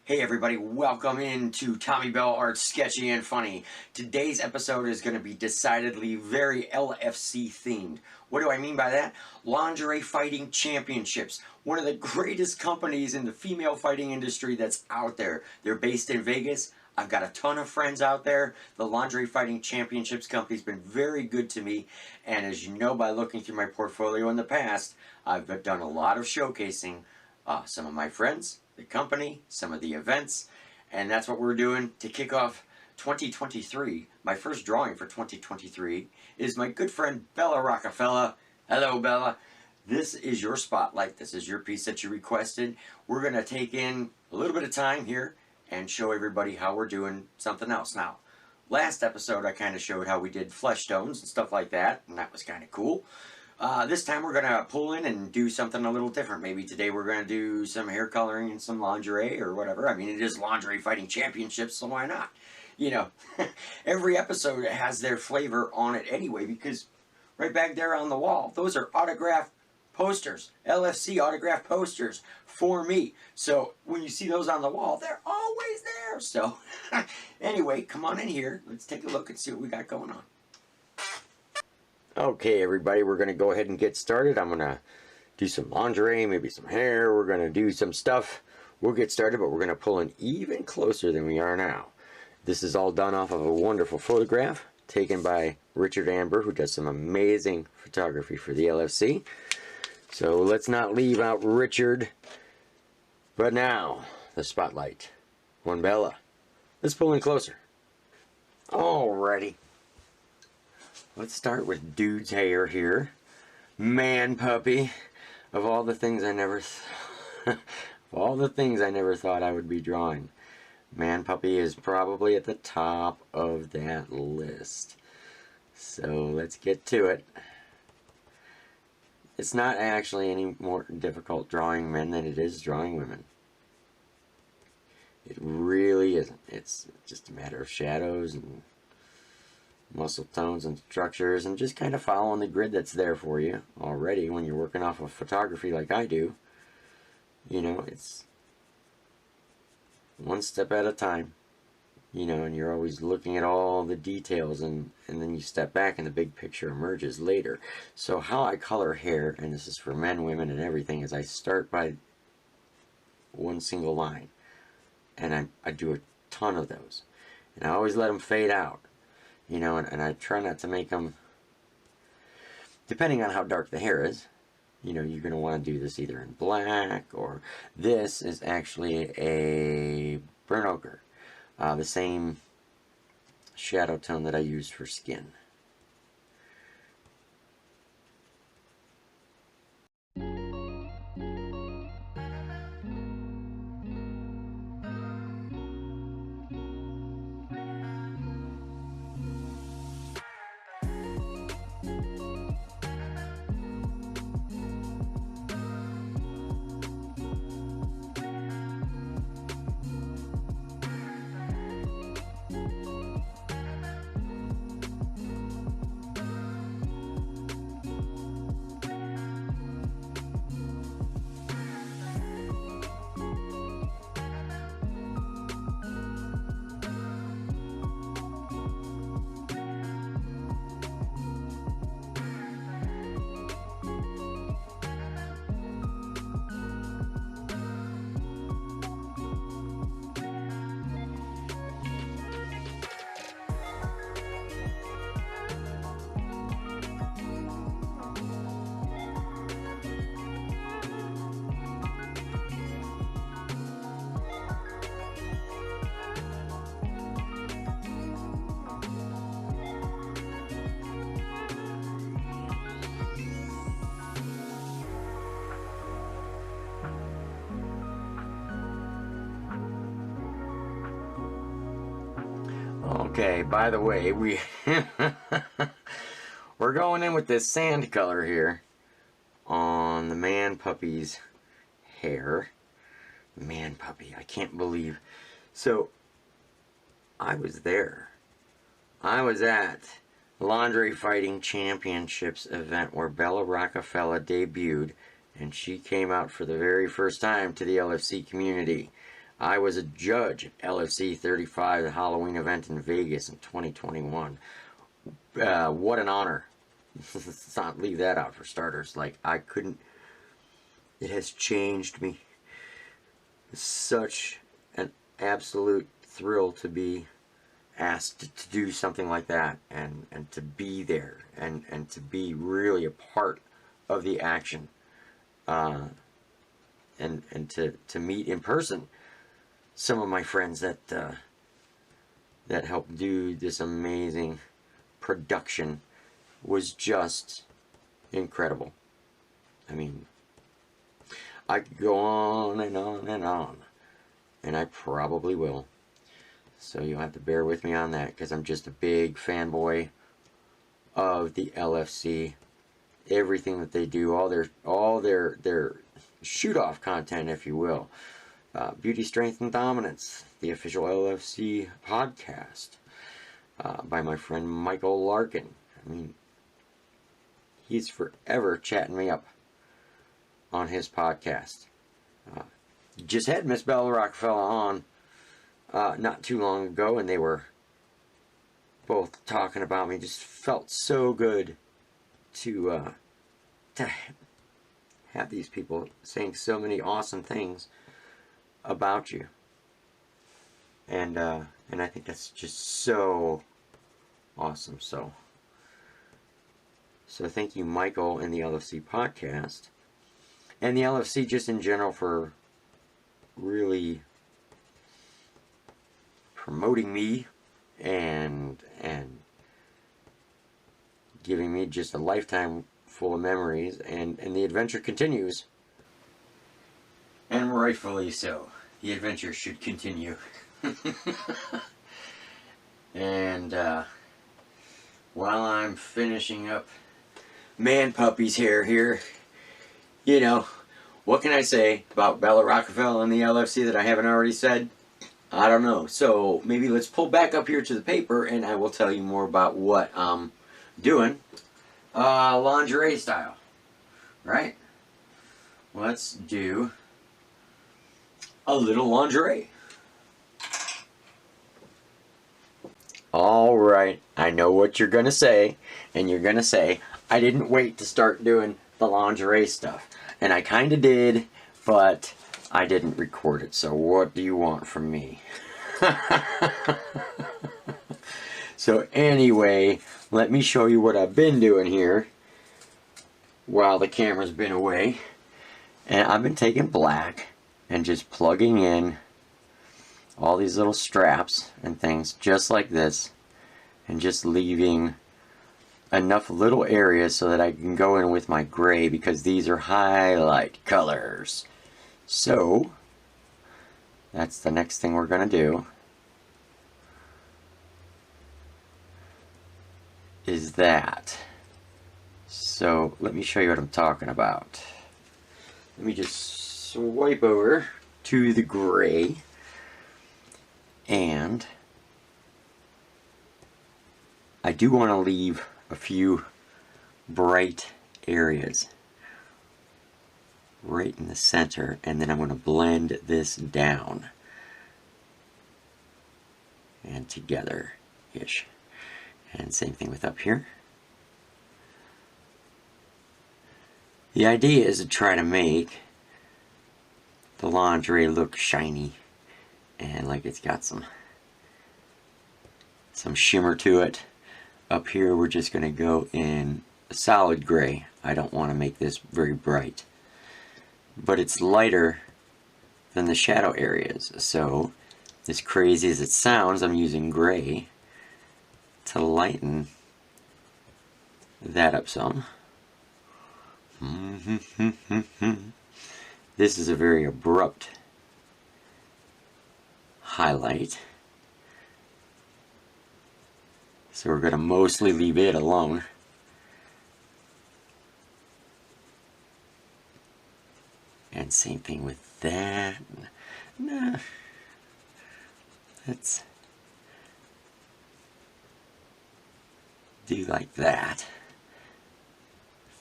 Hey everybody, welcome into Tommy Bell Art's Sketchy and Funny. Today's episode is going to be decidedly very LFC themed. What do I mean by that? Lingerie Fighting Championships. One of the greatest companies in the female fighting industry that's out there. They're based in Vegas. I've got a ton of friends out there. The Lingerie Fighting Championships company's been very good to me. And as you know by looking through my portfolio in the past, I've done a lot of showcasing some of my friends, the company, some of the events, and that's what we're doing to kick off 2023. My first drawing for 2023 is my good friend Bella Rockafella. Hello, Bella. This is your spotlight. This is your piece that you requested. We're going to take in a little bit of time here and show everybody how we're doing something else. Now, last episode I kind of showed how we did flesh tones and stuff like that, and that was kind of cool. This time we're going to pull in and do something a little different. Maybe today we're going to do some hair coloring and some lingerie or whatever. I mean, it is Lingerie Fighting Championships, so why not? You know, every episode has their flavor on it anyway, because right back there on the wall, those are autographed posters, LFC autographed posters for me. So when you see those on the wall, they're always there. So anyway, come on in here. Let's take a look and see what we got going on. Okay, everybody, we're going to go ahead and get started. I'm going to do some lingerie, maybe some hair. We're going to do some stuff. We'll get started, but we're going to pull in even closer than we are now. This is all done off of a wonderful photograph taken by Richard Anber, who does some amazing photography for the LFC. So let's not leave out Richard. But now, the spotlight on Bella. Let's pull in closer. Alrighty. Let's start with dude's hair here. Man puppy. Of all the things I never thought I would be drawing, man puppy is probably at the top of that list. So let's get to it. It's not actually any more difficult drawing men than it is drawing women. It really isn't. It's just a matter of shadows and muscle tones and structures, and just kind of following the grid that's there for you already when you're working off of photography like I do. You know, it's one step at a time, you know, and you're always looking at all the details, and then you step back and the big picture emerges later. So how I color hair, and this is for men, women, and everything, is I start by one single line, and I do a ton of those, and I always let them fade out. You know, and I try not to make them, depending on how dark the hair is, you know, you're going to want to do this either in black, or this is actually a burnt ochre, the same shadow tone that I use for skin. Okay, by the way, we're going in with this sand color here on the man puppy's hair. Man puppy, I can't believe. So, I was there. I was at the Lingerie Fighting Championships event where Bella Rockafella debuted, and she came out for the very first time to the LFC community. I was a judge at LFC 35, the Halloween event in Vegas in 2021. What an honor. Let's not leave that out for starters. Like, I couldn't... It has changed me. It's such an absolute thrill to be asked to do something like that, and to be there, and to be really a part of the action, and to meet in person some of my friends that helped do this amazing production was just incredible. I mean, I could go on and on and on, and I probably will. So you'll have to bear with me on that, because I'm just a big fanboy of the LFC. Everything that they do, all their shoot-off content, if you will. Beauty, Strength, and Dominance, the official LFC podcast by my friend Michael Larkin. I mean, he's forever chatting me up on his podcast. Just had Miss Bella Rockafella on not too long ago, and they were both talking about me. Just felt so good to have these people saying so many awesome things about you, and I think that's just so awesome. So thank you, Michael, and the LFC podcast, and the LFC just in general, for really promoting me and giving me just a lifetime full of memories, and the adventure continues. And rightfully so. The adventure should continue. And while I'm finishing up Man Puppy's hair here, you know, what can I say about Bella Rockafella and the LFC that I haven't already said? I don't know. So maybe let's pull back up here to the paper, and I will tell you more about what I'm doing. Lingerie style, right? Let's do a little lingerie. Alright, I know what you're gonna say, and you're gonna say, I didn't wait to start doing the lingerie stuff. And I kinda did, but I didn't record it, so what do you want from me? So anyway, let me show you what I've been doing here while the camera's been away. And I've been taking black and just plugging in all these little straps and things just like this, and just leaving enough little areas so that I can go in with my gray, because these are highlight colors. So that's the next thing we're gonna do, is that. So let me show you what I'm talking about. Let me just swipe over to the gray, and I do want to leave a few bright areas right in the center, and then I'm going to blend this down and together-ish. And same thing with up here. The idea is to try to make the lingerie look shiny and like it's got some shimmer to it. Up here we're just going to go in a solid gray. I don't want to make this very bright, but it's lighter than the shadow areas. So as crazy as it sounds, I'm using gray to lighten that up some. This is a very abrupt highlight, so we're going to mostly leave it alone. And same thing with that. Nah, let's do like that.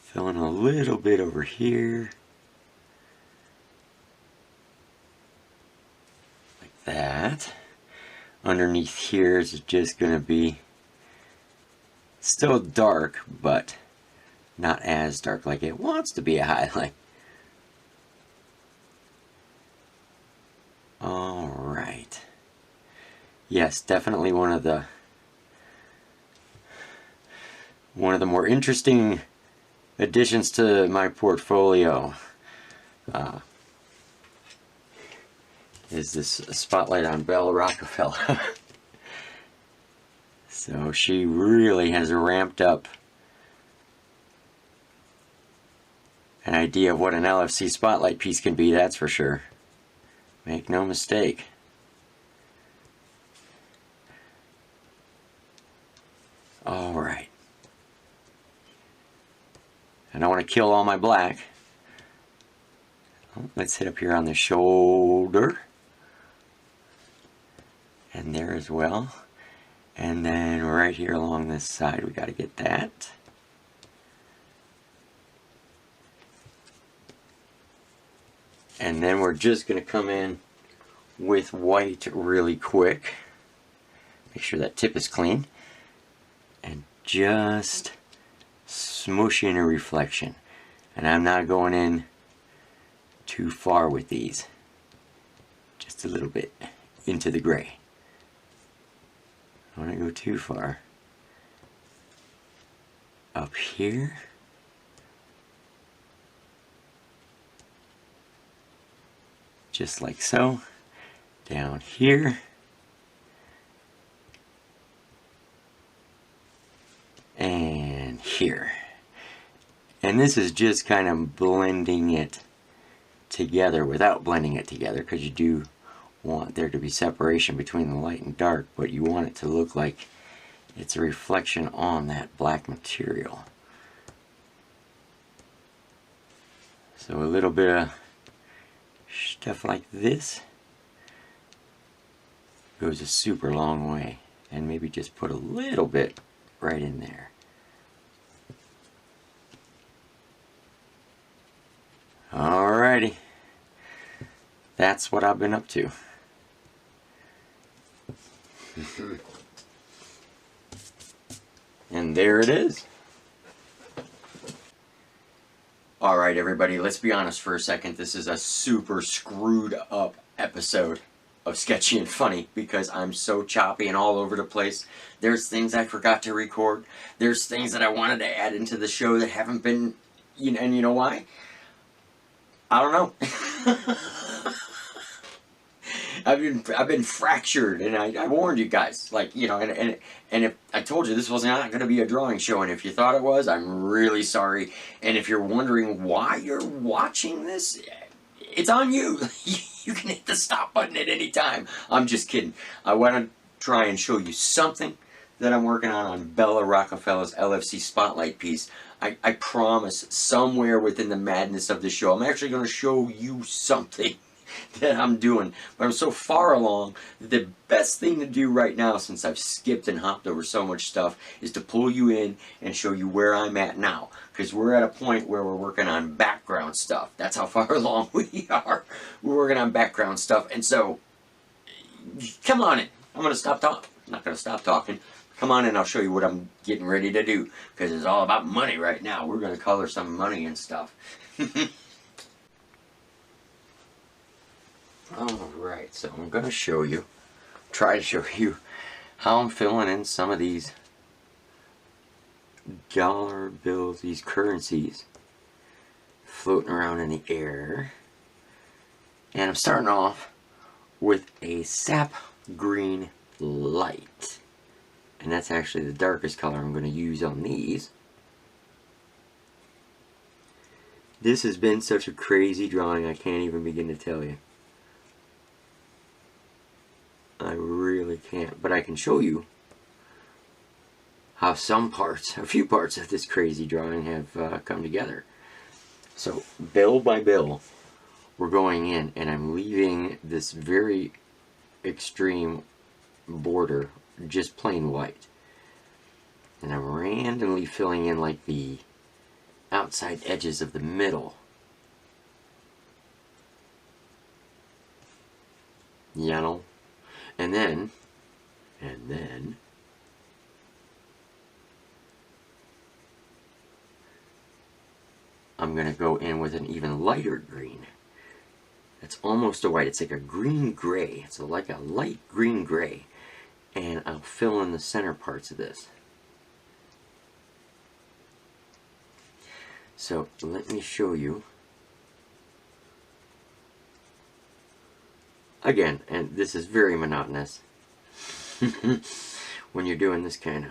Fill in a little bit over here. that. Underneath here is just going to be still dark, but not as dark like it wants to be a highlight. Alright. Yes, definitely one of the more interesting additions to my portfolio is this spotlight on Bella Rockafella. So she really has ramped up an idea of what an LFC spotlight piece can be, that's for sure. Make no mistake. Alright. I don't want to kill all my black. Let's hit up here on the shoulder. And there as well. And then right here along this side, we got to get that. And then we're just going to come in with white really quick. Make sure that tip is clean. And just smush in a reflection. And I'm not going in too far with these. Just a little bit into the gray. I don't want to go too far. Up here. Just like so. Down here. And here. And this is just kind of blending it together without blending it together, because you do want there to be separation between the light and dark, but you want it to look like it's a reflection on that black material. So a little bit of stuff like this goes a super long way, and maybe just put a little bit right in there. Alrighty, that's what I've been up to. And there it is. Alright everybody, let's be honest for a second. This is a super screwed up episode of Sketchy and Funny because I'm so choppy and all over the place. There's things I forgot to record. There's things that I wanted to add into the show that haven't been, and you know why? I don't know. I've been fractured, and I warned you guys, like, and if I told you this was not going to be a drawing show, and if you thought it was, I'm really sorry. And if you're wondering why you're watching this, it's on you. You can hit the stop button at any time. I'm just kidding. I want to try and show you something that I'm working on Bella Rockafella's LFC Spotlight piece. I promise, somewhere within the madness of the show, I'm actually going to show you something that I'm doing. But I'm so far along, the best thing to do right now, since I've skipped and hopped over so much stuff, is to pull you in and show you where I'm at now. Because we're at a point where we're working on background stuff. That's how far along we are. We're working on background stuff. And so, come on in. I'm going to stop talking. I'm not going to stop talking. Come on in, I'll show you what I'm getting ready to do. Because it's all about money right now. We're going to color some money and stuff. Alright, so I'm going to try to show you how I'm filling in some of these dollar bills, these currencies floating around in the air. And I'm starting off with a sap green light. And that's actually the darkest color I'm going to use on these. This has been such a crazy drawing, I can't even begin to tell you. I really can't, but I can show you how a few parts of this crazy drawing have come together. So, bill by bill, we're going in, and I'm leaving this very extreme border just plain white. And I'm randomly filling in like the outside edges of the middle. You know? And then I'm going to go in with an even lighter green. It's almost a white. It's like a green-gray. It's like a light green-gray. And I'll fill in the center parts of this. So let me show you. Again, and this is very monotonous. When you're doing this kind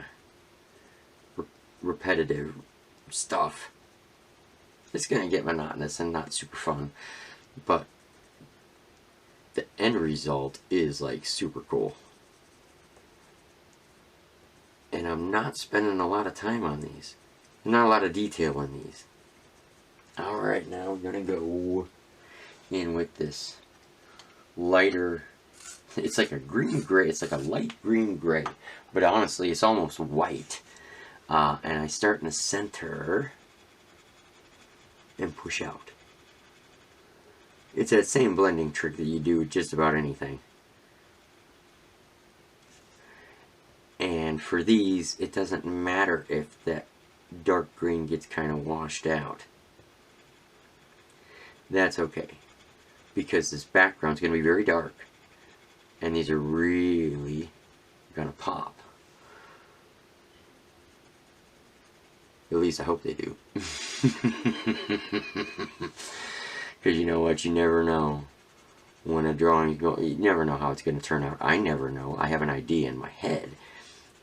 of repetitive stuff, it's going to get monotonous and not super fun. But the end result is like super cool. And I'm not spending a lot of time on these. Not a lot of detail on these. Alright, now we're going to go in with this lighter, it's like a green-gray, it's like a light green-gray. But honestly, it's almost white. And I start in the center and push out. It's that same blending trick that you do with just about anything. And for these, it doesn't matter if that dark green gets kind of washed out. That's okay, because this background is going to be very dark, and these are really going to pop. At least I hope they do. Because you know what, you never know when a drawing, you never know how it's going to turn out. I never know. I have an idea in my head,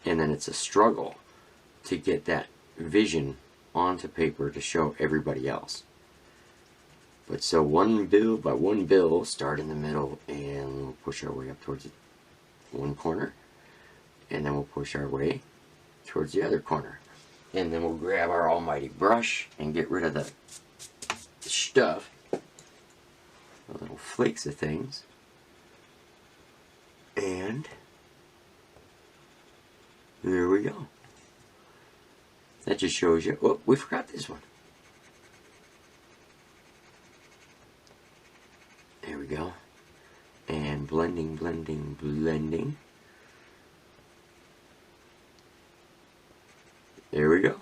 and then it's a struggle to get that vision onto paper to show everybody else. But so one bill by one bill, start in the middle, and we'll push our way up towards one corner, and then we'll push our way towards the other corner, and then we'll grab our almighty brush and get rid of the stuff, the little flakes of things, and there we go. That just shows you. Oh, we forgot this one. There we go. And blending, blending, blending. There we go.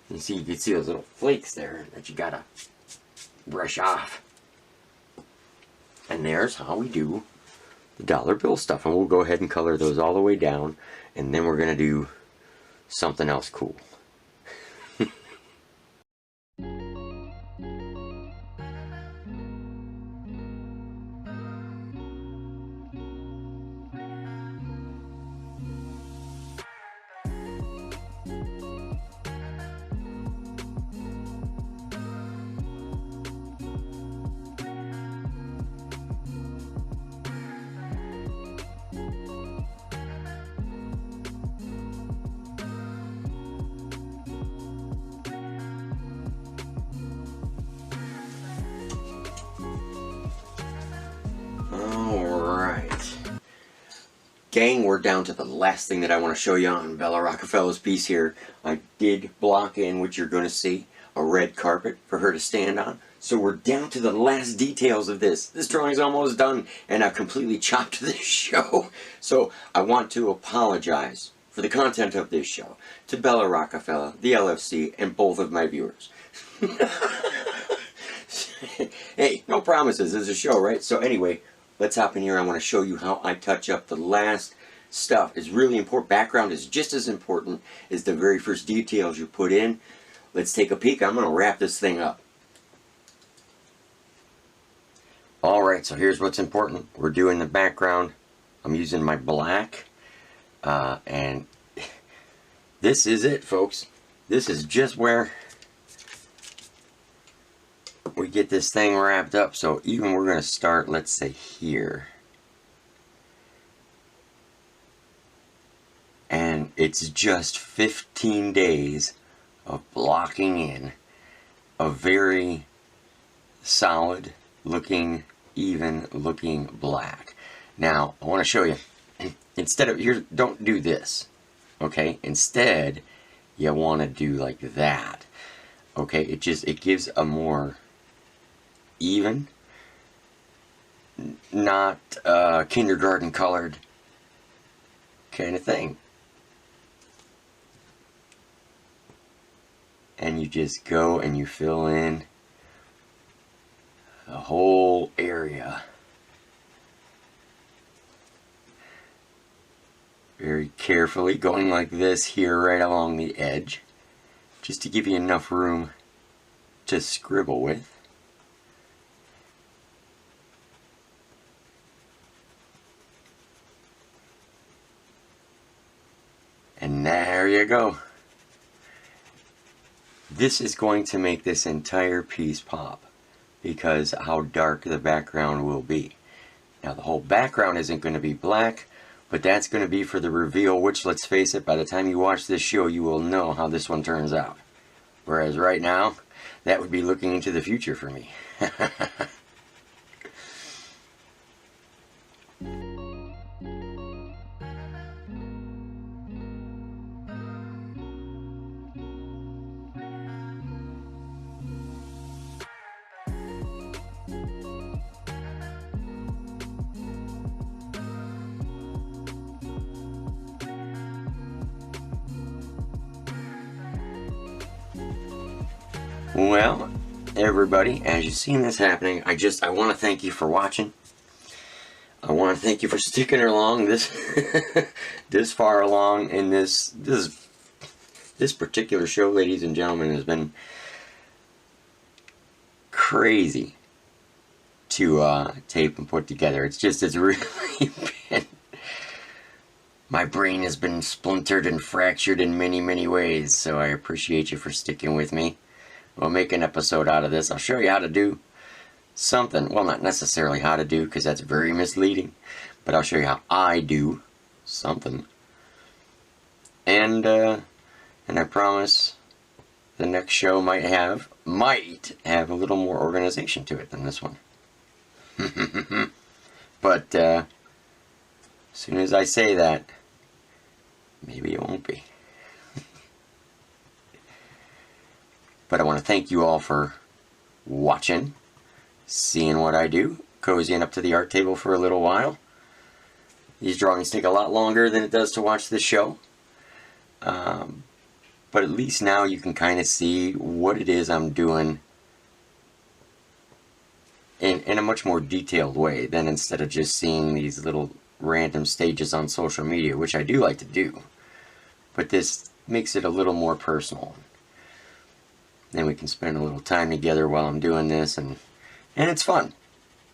You see, you can see those little flakes there that you gotta brush off. And there's how we do the dollar bill stuff. And we'll go ahead and color those all the way down. And then we're gonna do something else cool. Gang, we're down to the last thing that I want to show you on Bella Rockafella's piece here. I did block in what you're going to see, a red carpet for her to stand on. So we're down to the last details of this. This drawing's almost done, and I've completely chopped this show. So I want to apologize for the content of this show to Bella Rockafella, the LFC, and both of my viewers. Hey, no promises. It's a show, right? So anyway, let's hop in here. I want to show you how I touch up the last stuff. It's really important. Background is just as important as the very first details you put in. Let's take a peek. I'm going to wrap this thing up. Alright, so here's what's important. We're doing the background. I'm using my black. And this is it, folks. This is just where we get this thing wrapped up. So even we're going to start, let's say, here. And it's just 15 days of blocking in a very solid looking, even looking black. Now, I want to show you. Instead of, here, don't do this. Okay? Instead, you want to do like that. Okay? It gives a more even not kindergarten colored kind of thing. And you just go and you fill in the whole area. Very carefully, going like this here right along the edge, just to give you enough room to scribble with. And there you go. This is going to make this entire piece pop because how dark the background will be. Now the whole background isn't going to be black, but that's going to be for the reveal, which, let's face it, by the time you watch this show you will know how this one turns out. Whereas right now, that would be looking into the future for me. Well, everybody, as you've seen this happening, I want to thank you for watching. I want to thank you for sticking along this this far along in this particular show, ladies and gentlemen, has been crazy to tape and put together. It's really been, my brain has been splintered and fractured in many, many ways, so I appreciate you for sticking with me. We'll make an episode out of this. I'll show you how to do something. Well, not necessarily how to do, because that's very misleading. But I'll show you how I do something. And I promise the next show might have a little more organization to it than this one. But as soon as I say that, maybe it won't be. But I want to thank you all for watching, seeing what I do, cozying up to the art table for a little while. These drawings take a lot longer than it does to watch the show. But at least now you can kind of see what it is I'm doing in a much more detailed way than instead of just seeing these little random stages on social media, which I do like to do. But this makes it a little more personal. Then we can spend a little time together while I'm doing this, and it's fun.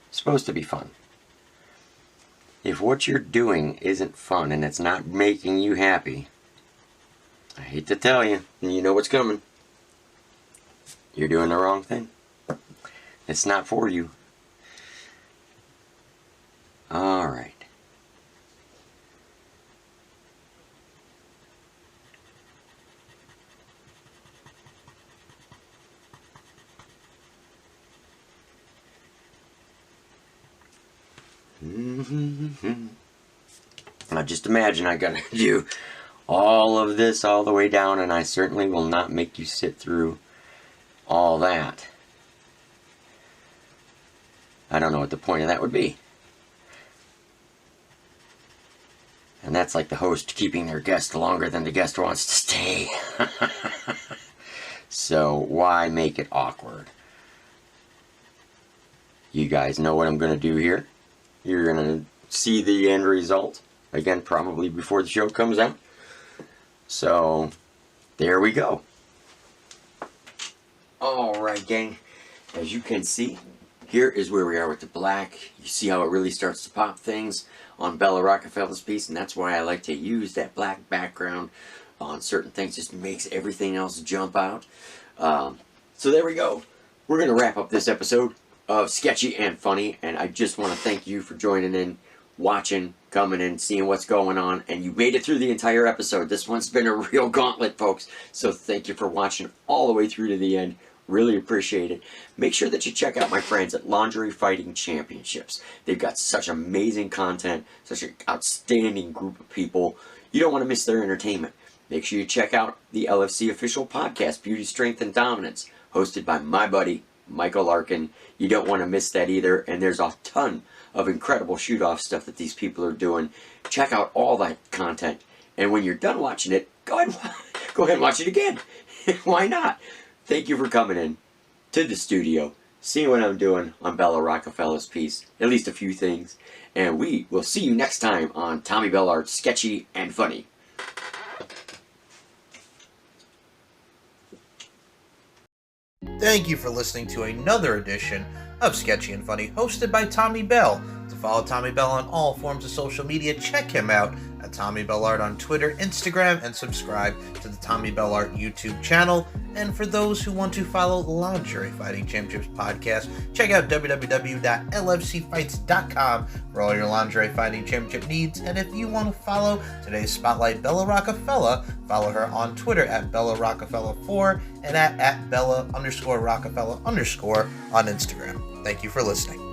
It's supposed to be fun. If what you're doing isn't fun and it's not making you happy, I hate to tell you, and you know what's coming. You're doing the wrong thing. It's not for you. All right. Now just imagine I gotta do all of this all the way down, and I certainly will not make you sit through all that. I don't know what the point of that would be. And that's like the host keeping their guest longer than the guest wants to stay. So why make it awkward? You guys know what I'm going to do here. You're going to see the end result. Again, probably before the show comes out. So, there we go. Alright, gang. As you can see, here is where we are with the black. You see how it really starts to pop things on Bella Rockafella's piece, and that's why I like to use that black background on certain things. Just makes everything else jump out. So there we go. We're going to wrap up this episode of Sketchy and Funny, and I just want to thank you for joining in, watching, coming in, seeing what's going on, and you made it through the entire episode. This one's been a real gauntlet, folks, so thank you for watching all the way through to the end. Really appreciate it. Make sure that you check out my friends at Lingerie Fighting Championships. They've got such amazing content, such an outstanding group of people. You don't want to miss their entertainment. Make sure you check out the LFC official podcast, Beauty, Strength, and Dominance, hosted by my buddy, Michael Larkin. You don't want to miss that either, and there's a ton of incredible shoot-off stuff that these people are doing. Check out all that content. And when you're done watching it, go ahead and watch it again. Why not? Thank you for coming in to the studio, seeing what I'm doing on Bella Rockafella's piece, at least a few things. And we will see you next time on Tommy Bell Art's Sketchy and Funny. Thank you for listening to another edition of Sketchy and Funny, hosted by Tommy Bell. To follow Tommy Bell on all forms of social media, check him out at Tommy Bell Art on Twitter, Instagram, and subscribe to the Tommy Bell Art YouTube channel. And for those who want to follow Lingerie Fighting Championships podcast, check out www.lfcfights.com for all your lingerie fighting championship needs. And if you want to follow today's spotlight, Bella Rockafella, follow her on Twitter at Bella Rockafella4 and at Bella_Rockafella_ on Instagram. Thank you for listening.